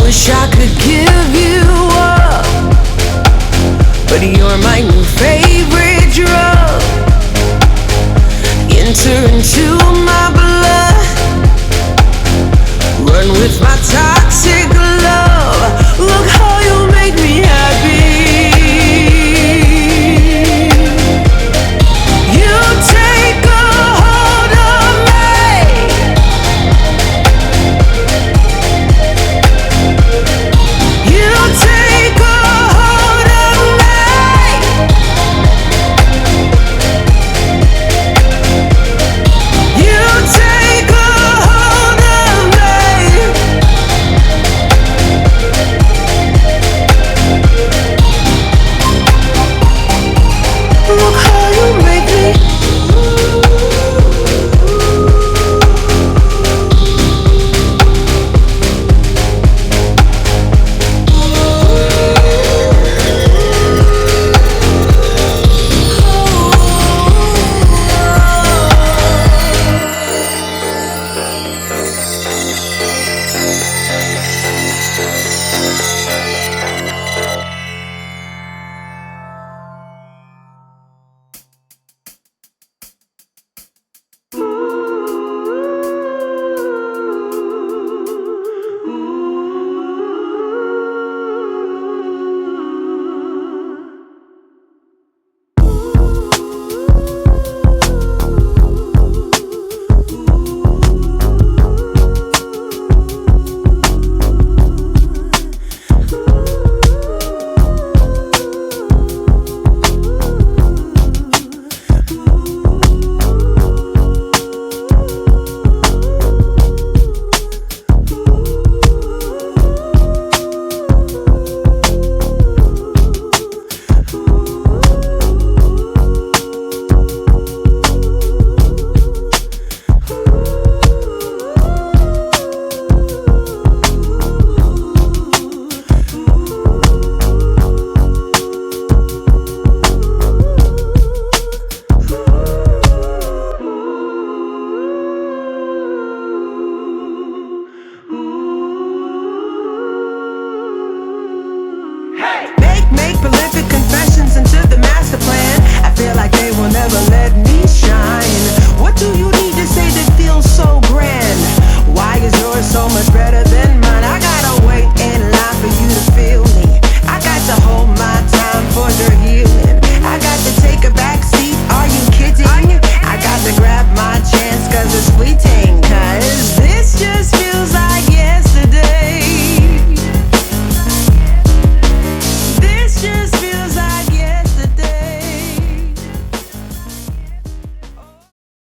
wish I could give you up, but you're my new favorite drug. Enter into my blood, run with my toxic love. Look how you make me happy. You take a hold of me. You take a hold of me. You take a hold of me. Look how you make me. Make prolific confessions into the master plan. I feel like they will never let me shine. What do you need to say that feels so grand? Why is yours so much better than mine?